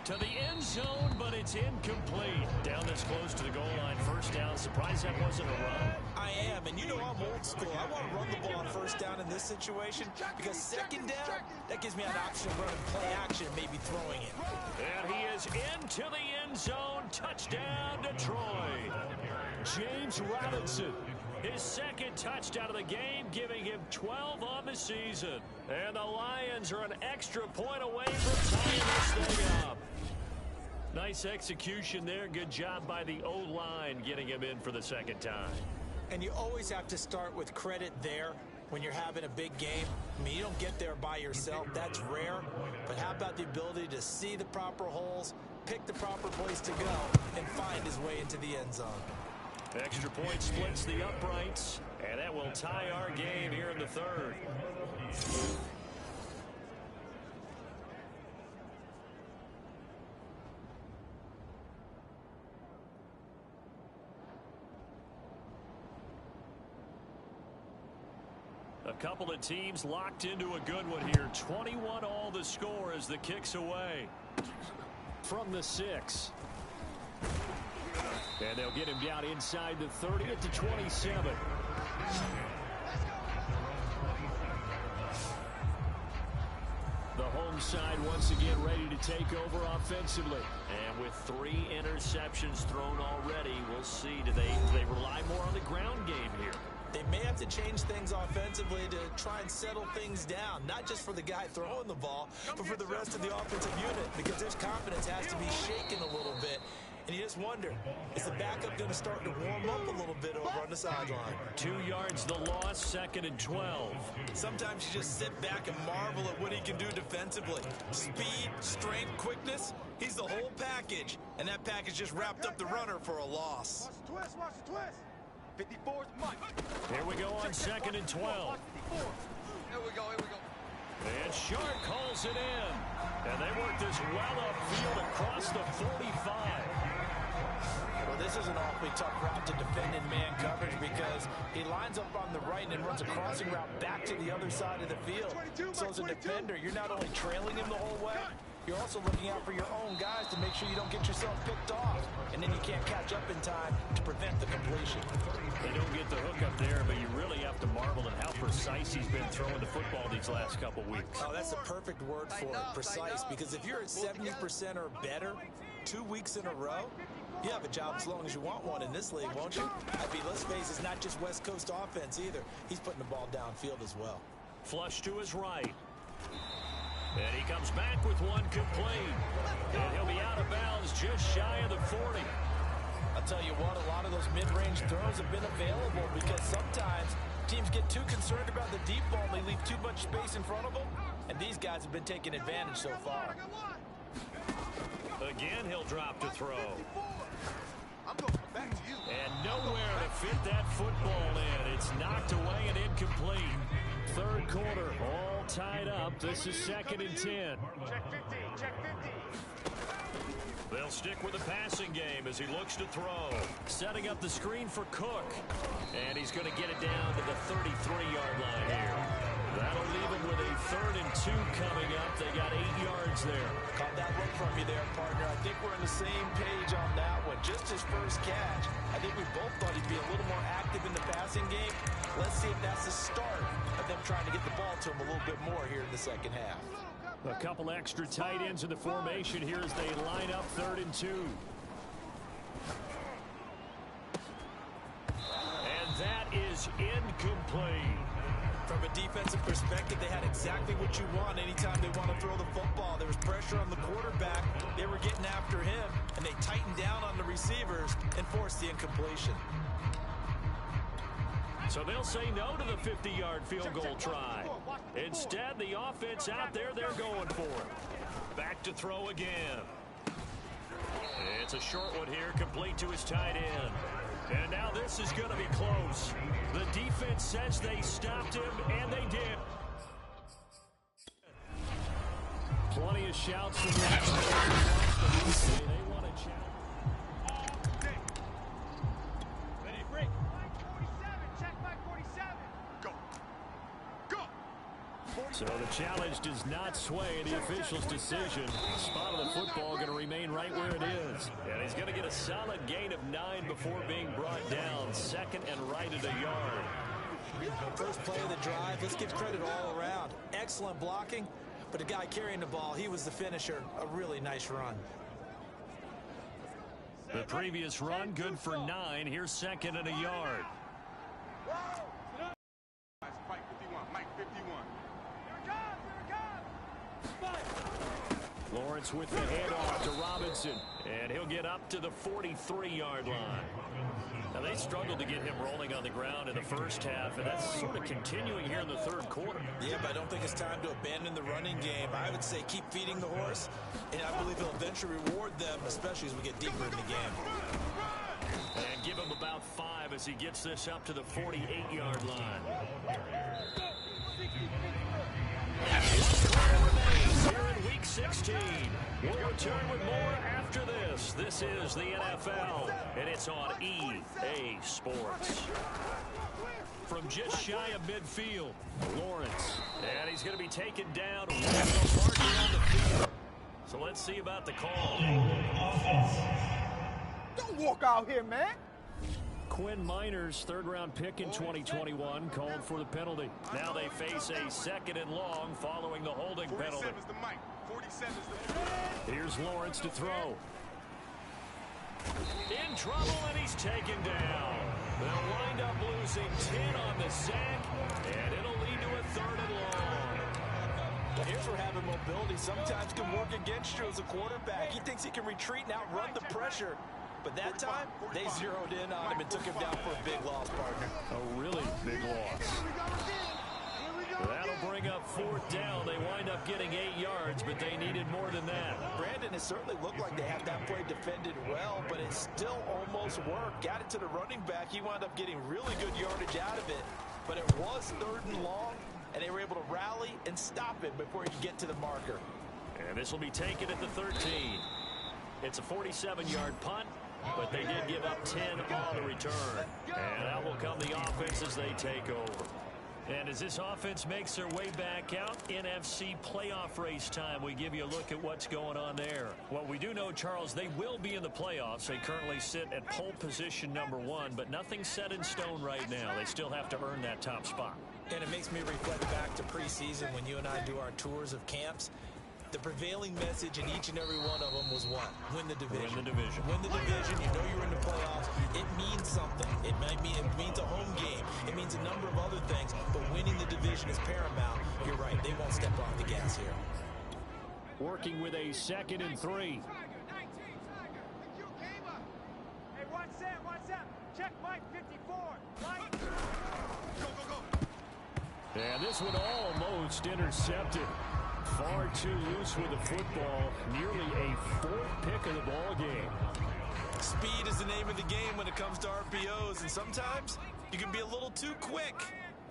To the end zone, but it's incomplete. Down this close to the goal line, first down. Surprised that wasn't a run. I am, and you know I'm old school. I want to run the ball on first down in this situation because second down, that gives me an option of running play action, maybe throwing it. And he is into the end zone. Touchdown, Detroit. James Robinson. His 2nd touchdown of the game, giving him 12 on the season. And the Lions are an extra point away from tying this thing up. Nice execution there. Good job by the O-line getting him in for the 2nd time. And you always have to start with credit there when you're having a big game. I mean, you don't get there by yourself. That's rare. But how about the ability to see the proper holes, pick the proper place to go, and find his way into the end zone? Extra point splits the uprights, and that will tie our game here in the 3rd. A couple of teams locked into a good one here. 21 all the score as the kick's away. From the 6. And they'll get him down inside the 30 at the 27. The home side once again ready to take over offensively. And with 3 interceptions thrown already, we'll see. Do they rely more on the ground game here? They may have to change things offensively to try and settle things down, not just for the guy throwing the ball, but for the rest of the offensive unit, because his confidence has to be shaken a little bit. And you just wonder, is the backup going to start to warm up a little bit over on the sideline? 2 yards the loss, 2nd and 12. Sometimes you just sit back and marvel at what he can do defensively. Speed, strength, quickness, he's the whole package. And that package just wrapped up the runner for a loss. Watch the twist, watch the twist. 54's Mike. Here we go on 2nd and 12. Here we go, here we go. And Shark calls it in. And they work this well upfield across the 45. Well, this is an awfully tough route to defend in man coverage because he lines up on the right and runs a crossing route back to the other side of the field. So as a defender, you're not only trailing him the whole way, you're also looking out for your own guys to make sure you don't get yourself picked off. And then you can't catch up in time to prevent the completion. They don't get the hook up there, but you really have to marvel at how precise he's been throwing the football these last couple weeks. Oh, that's a perfect word for it, precise, because if you're at 70% or better 2 weeks in a row, you have a job as long as you want one in this league, won't you? I mean, let's face it, it's not just West Coast offense either. He's putting the ball downfield as well. Flush to his right. And he comes back with one complete. And he'll be out of bounds just shy of the 40. I'll tell you what, a lot of those mid-range throws have been available because sometimes teams get too concerned about the deep ball and they leave too much space in front of them. And these guys have been taking advantage so far. Again, he'll drop to throw. I'm going back to you. And nowhere to fit that football in. It's knocked away and incomplete. 3rd quarter, all tied up. This is 2nd and 10. Check 50, check 50. They'll stick with the passing game as he looks to throw. Setting up the screen for Cook. And he's going to get it down to the 33-yard line here. That'll leave him with a 3rd and 2 coming up. They got 8 yards there. Caught that look from you there, partner. I think we're on the same page on that one. Just his first catch. I think we both thought he'd be a little more active in the passing game. Let's see if that's the start of them trying to get the ball to him a little bit more here in the second half. A couple extra tight ends in the formation here as they line up 3rd and 2. And that is incomplete. From a defensive perspective, they had exactly what you want anytime they want to throw the football. There was pressure on the quarterback. They were getting after him, and they tightened down on the receivers and forced the incompletion. So they'll say no to the 50-yard field goal try. Instead, the offense out there, they're going for it. Back to throw again. It's a short one here, complete to his tight end. And now this is going to be close. The defense says they stopped him, and they did. Plenty of shouts from the they want to challenge. Ready, break. Mike 47, check Mike 47. Go. Go. So the challenge does not sway the official's decision. The spot of the football going to remain right where it is. And he's going to get a solid gain of 9 before being brought down. 2nd and right at a yard. First play of the drive, let's give credit all around. Excellent blocking, but the guy carrying the ball, he was the finisher. A really nice run. The previous run, good for 9. Here's 2nd and a yard. Mike 51, Mike 51. Lawrence with the handoff to Robinson, and he'll get up to the 43-yard line. Now, they struggled to get him rolling on the ground in the first half, and that's sort of continuing here in the 3rd quarter. Yeah, but I don't think it's time to abandon the running game. I would say keep feeding the horse, and I believe he'll eventually reward them, especially as we get deeper in the game. And give him about 5 as he gets this up to the 48-yard line. Here in Week 16. We'll return with more after this. This is the NFL, and it's on EA Sports. From just shy of midfield, Lawrence. And he's going to be taken down with the marker on the field. So let's see about the call. Don't walk out here, man. Quinn Miners, 3rd-round pick in 2021, called for the penalty. Now they face a 2nd and long following the holding penalty. 47 is the mic. 47 is the... Here's Lawrence to throw. In trouble, and he's taken down. They'll wind up losing 10 on the sack, and it'll lead to a 3rd and long. Here's where having mobility sometimes can work against you as a quarterback. He thinks he can retreat and outrun the pressure. But that time, they zeroed in on him and took him down for a big loss, partner. A really big loss. That'll bring up 4th down. They wind up getting 8 yards, but they needed more than that. Brandon, it certainly looked like they had that play defended well, but it still almost worked. Got it to the running back. He wound up getting really good yardage out of it. But it was 3rd and long, and they were able to rally and stop it before he could get to the marker. And this will be taken at the 13. It's a 47-yard punt, but they did give up 10 on the return. And out will come the offense as they take over. And as this offense makes their way back out, NFC playoff race time, we give you a look at what's going on there. Well, we do know, Charles, they will be in the playoffs. They currently sit at pole position #1, but nothing's set in stone right now. They still have to earn that top spot. And it makes me reflect back to preseason when you and I do our tours of camps. The prevailing message in each and every one of them was what? Win the division. Win the division. Win the division. You know you're in the playoffs. It means something. It means a home game. It means a number of other things. But winning the division is paramount. You're right. They won't step off the gas here. Working with a 2nd and 3. Hey, watch that, watch that. Check Mike 54. Mike. Go, go, go. And this one almost intercepted. Far too loose with the football. Nearly a 4th pick of the ball game. Speed is the name of the game when it comes to RPOs, and sometimes you can be a little too quick.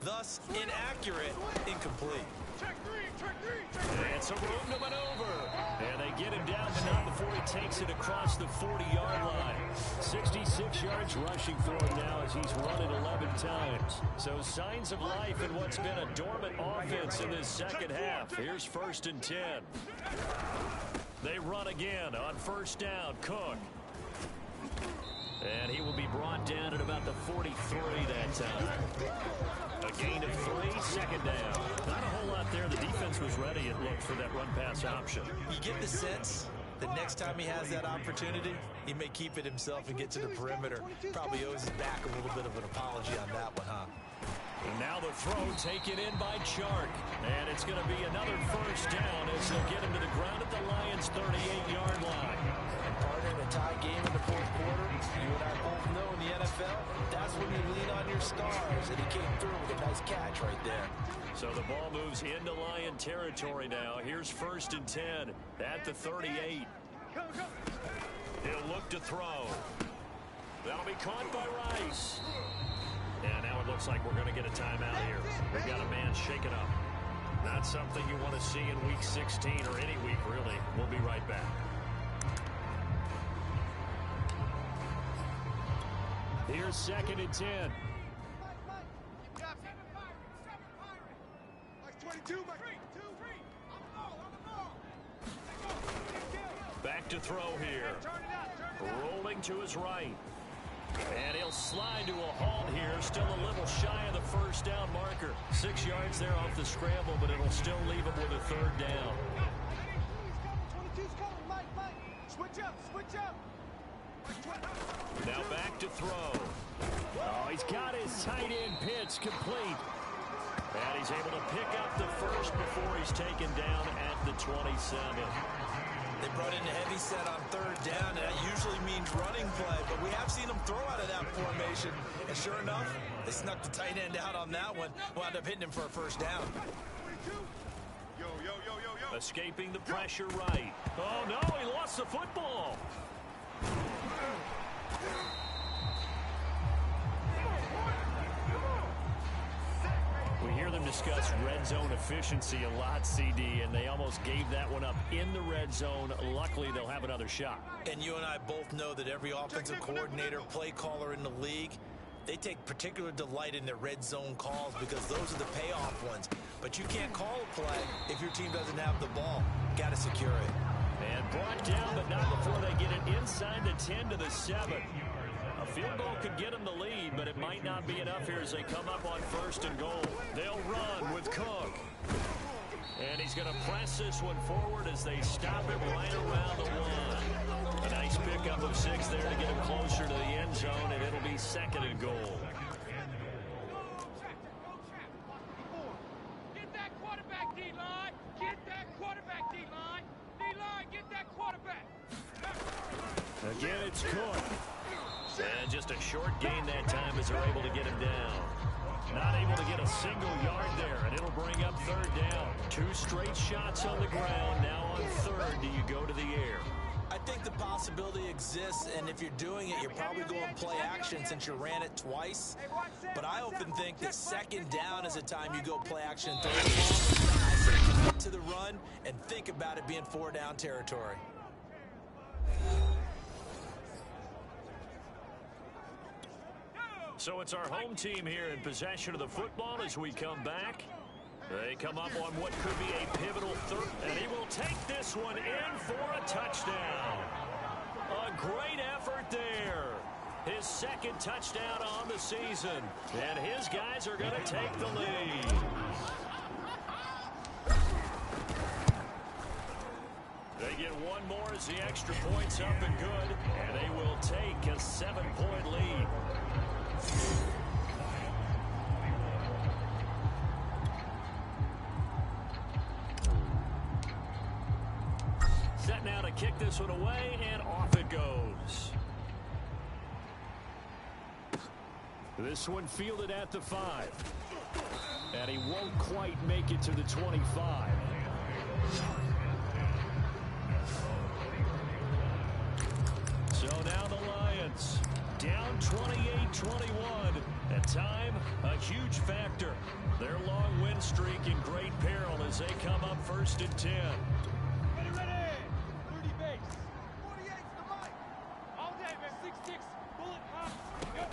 Thus, inaccurate, incomplete. Check three, check three, check And three. it's a room to maneuver. And they get him down, but not before he takes it across the 40-yard line. 66 yards rushing for him now as he's run it 11 times. So signs of life in what's been a dormant offense in this second half. Here's 1st and 10. They run again on 1st down. Cook. And he will be brought down at about the 43 that time. A gain of 3, 2nd down. Not a whole lot there. The defense was ready, it looked, for that run-pass option. You get the sense that next time he has that opportunity, he may keep it himself and get to the perimeter. Probably owes his back a little bit of an apology on that one, huh? And now the throw taken in by Chark. And it's going to be another 1st down as they'll get him to the ground at the Lions' 38-yard line. And partner, in a tie game in the 4th quarter, you and I both know in the NFL, that's when you lean on your stars. And he came through with a nice catch right there. So the ball moves into Lion territory now. Here's 1st and 10 at the 38. He'll look to throw. That'll be caught by Rice. And now it looks like we're going to get a timeout here. We've got a man shaken up. Not something you want to see in week 16 or any week, really. We'll be right back. Here's 2nd and 10. Back to throw here. Rolling to his right. And he'll slide to a halt here. Still a little shy of the 1st down marker. 6 yards there off the scramble, but it'll still leave him with a 3rd down. 22's coming, Mike. Switch up. Now back to throw. Oh, he's got his tight end pitch complete. And he's able to pick up the 1st before he's taken down at the 27. They brought in a heavy set on 3rd down, and that usually means running play, but we have seen them throw out of that formation. And sure enough, they snuck the tight end out on that one. Wound up hitting him for a 1st down. Yo. Escaping the pressure right. Oh, no, he lost the football. We hear them discuss red zone efficiency a lot, CD, and they almost gave that one up in the red zone. Luckily, they'll have another shot. And you and I both know that every offensive coordinator, play caller in the league, they take particular delight in their red zone calls because those are the payoff ones. But you can't call a play if your team doesn't have the ball. Got to secure it. And brought down, but not before they get it inside the 10 to the 7. A field goal could get them the lead, but it might not be enough here as they come up on 1st and goal. They'll run with Cook. And he's going to press this one forward as they stop it right around the 1. A nice pickup of 6 there to get him closer to the end zone, and it'll be 2nd and goal. Get that quarterback, D-line. Get that quarterback, D-line. D-line, get that quarterback. Again, it's Cook. And just a short gain that time as they're able to get him down. Not able to get a single yard there, and it'll bring up 3rd down. 2 straight shots on the ground. Now on 3rd, do you go to the air? I think the possibility exists, and if you're doing it, you're probably going play action since you ran it twice. But I often think that 2nd down is a time you go play action 3rd down. To the run and think about it being 4 down territory. So it's our home team here in possession of the football as we come back. They come up on what could be a pivotal 3rd, and he will take this one in for a touchdown. A great effort there. His 2nd touchdown on the season, and his guys are going to take the lead. They get one more as the extra point's up and good, and they will take a 7-point lead. Set now to kick this one away, and off it goes. This one fielded at the 5. And he won't quite make it to the 25. So now the Lions down 28-21 At time, a huge factor. Their long win streak in great peril as they come up 1st and 10. Ready, ready. 30 base. 48's the mic. All day, man. 6-6. Bullet pop. Go.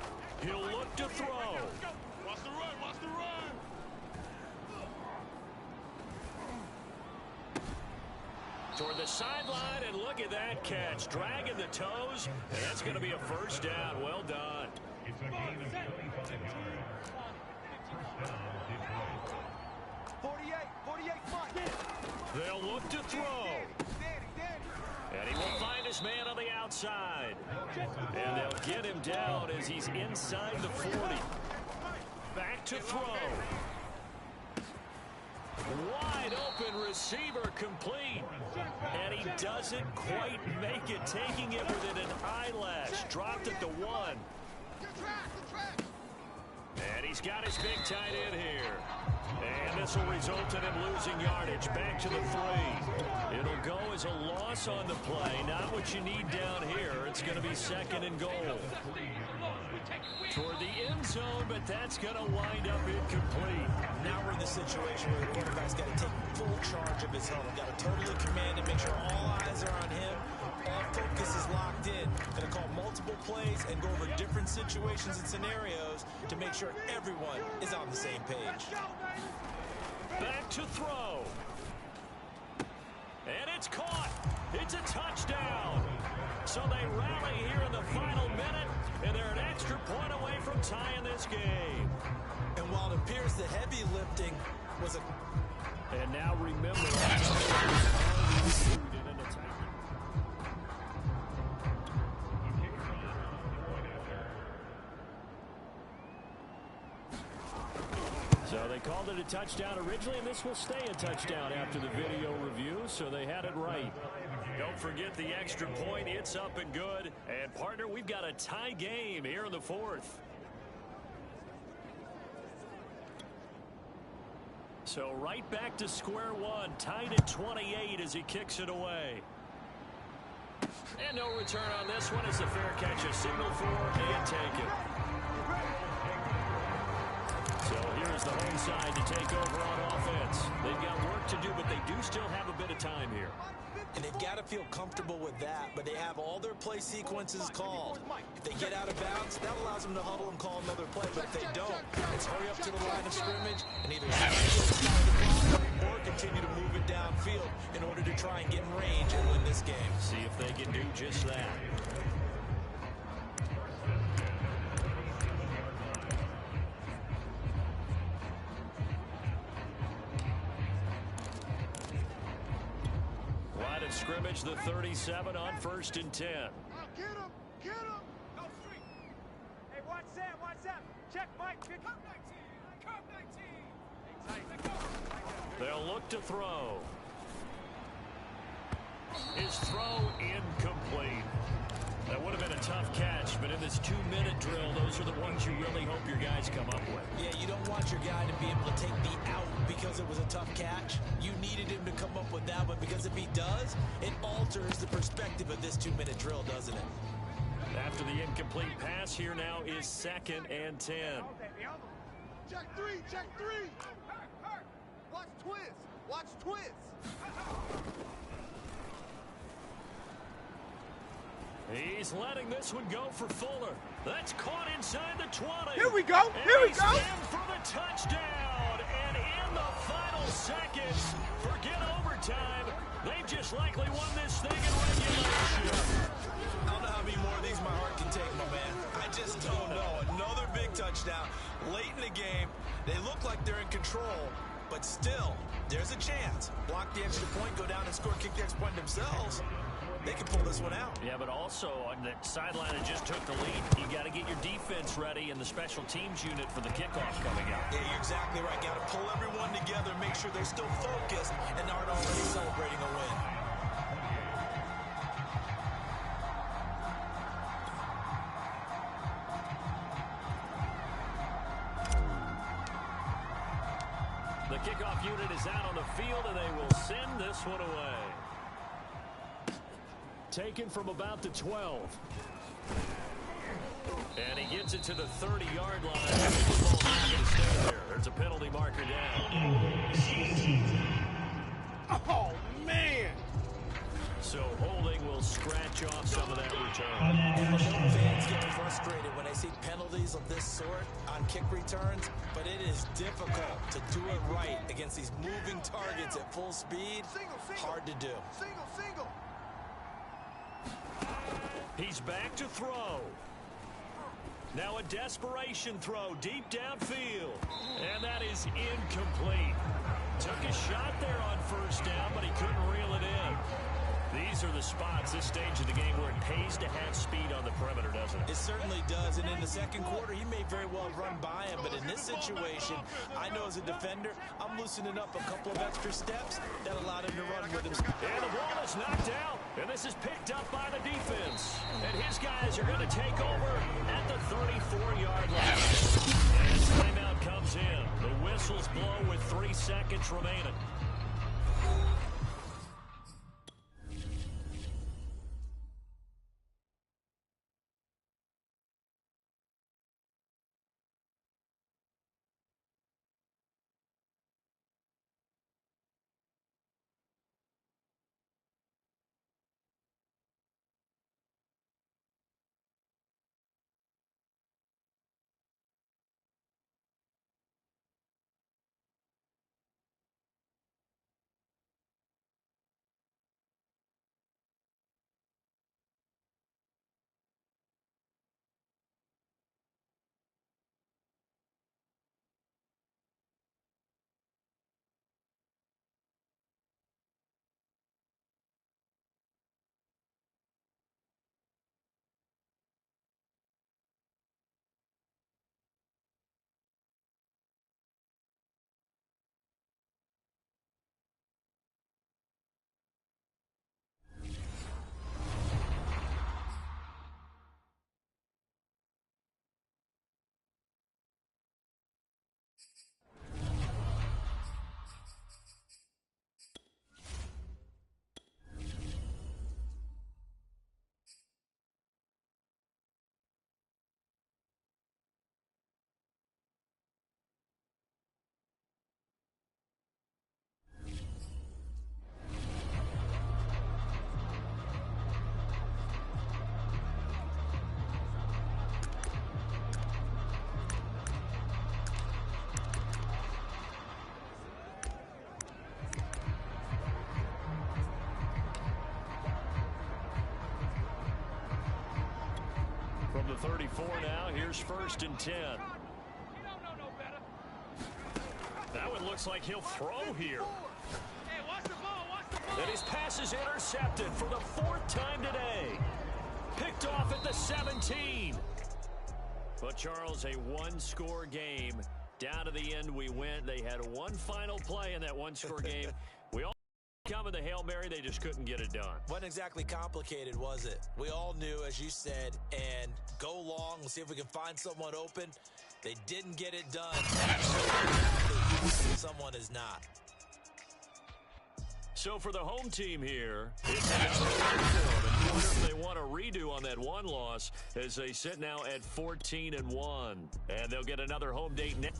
He'll look to throw. Watch the run. Watch the run. Toward the sideline, and look at that catch. Dragging the toes, and that's going to be a first down. Well done. It's a gain of 35 yards. 48 Mike. They'll look to throw. And he will find his man on the outside. And they'll get him down as he's inside the 40. Back to throw. Wide open receiver complete. And he doesn't quite make it, taking it within an eyelash. Dropped at the 1. And he's got his big tight end here. And this will result in him losing yardage. Back to the 3. It'll go as a loss on the play. Not what you need down here. It's going to be 2nd and goal. Toward the end zone, but that's going to wind up incomplete. Now we're in the situation where the quarterback's got to take full charge of his helmet. Got to totally command and make sure all eyes are on him. All focus is locked in. Going to call multiple plays and go over different situations and scenarios to make sure everyone is on the same page. Back to throw. And it's caught. It's a touchdown. So they rally here in the final minute, and they're an extra point away from tying this game. And while it appears the heavy lifting was a... And now remember... So they called it a touchdown originally, and this will stay a touchdown after the video review, so they had it right. Don't forget the extra point. It's up and good. And, partner, we've got a tie game here in the 4th. So right back to square one, tied at 28 as he kicks it away. And no return on this one. It's a fair catch, a signal for and taken. So here's the home side to take over on offense. They've got work to do, but they do still have a bit of time here. And they've got to feel comfortable with that, but they have all their play sequences called. If they get out of bounds, that allows them to huddle and call another play, but if they don't, it's hurry up to the line of scrimmage and either or continue to move it downfield in order to try and get in range and win this game. See if they can do just that. Line of scrimmage, the 37 on 1st and 10. Get him! Get him! Go street! Hey, watch Sam! Watch Sam! Check Mike! Curve 19! Curve 19! Hey, tight. They'll look to throw. His throw incomplete. That would have been a tough catch, but in this 2-minute drill, those are the ones you really hope your guys come up with. Yeah, you don't want your guy to be able to take the out because it was a tough catch. You needed him to come up with that, but because if he does, it alters the perspective of this 2-minute drill, doesn't it? After the incomplete pass, here now is 2nd and 10. Check 3! Check 3! Watch twist! Watch twist! He's letting this one go for Fuller. That's caught inside the 20. Here we go! Here we go! And for the touchdown. And in the final seconds, forget overtime. They've just likely won this thing in regulation. I don't know how many more of these my heart can take, my man. I just don't know. Another big touchdown late in the game. They look like they're in control, but still, there's a chance. Block the extra point, go down and score, kick the extra point themselves. They can pull this one out. Yeah, but also on the sideline that just took the lead, you got to get your defense ready and the special teams unit for the kickoff coming up. Yeah, you're exactly right. Got to pull everyone together, make sure they're still focused and aren't already celebrating a win. The kickoff unit is out on the field, and they will send this one away. Taken from about the 12. And he gets it to the 30-yard line. The ball's not going to stay there. There's a penalty marker down. Oh, man! So holding will scratch off some of that return. Fans get frustrated when they see penalties of this sort on kick returns, but it is difficult to do it right against these moving targets at full speed. Hard to do. Single. He's back to throw. Now a desperation throw deep downfield. And that is incomplete. Took a shot there on first down, but he couldn't reel it in. These are the spots, this stage of the game, where it pays to have speed on the perimeter, doesn't it? It certainly does, and in the second quarter, he may very well run by him, but in this situation, I know as a defender, I'm loosening up a couple of extra steps that allowed him to run with him. And the ball is knocked out, and this is picked up by the defense. And his guys are going to take over at the 34-yard line. And the timeout comes in. The whistles blow with 3 seconds remaining. From the 34 now, here's 1st and 10. That one looks like he'll throw here. Hey, watch the ball. And his pass is intercepted for the 4th time today. Picked off at the 17. But, Charles, a one-score game. Down to the end we went. They had one final play in that one-score game. We all come in the Hail Mary. They just couldn't get it done. Wasn't exactly complicated, was it? We all knew, as you said, and go long. We'll see if we can find someone open. They didn't get it done. Someone is not. So for the home team here, it's and wonder if they want a redo on that one loss as they sit now at 14-1. And they'll get another home date next.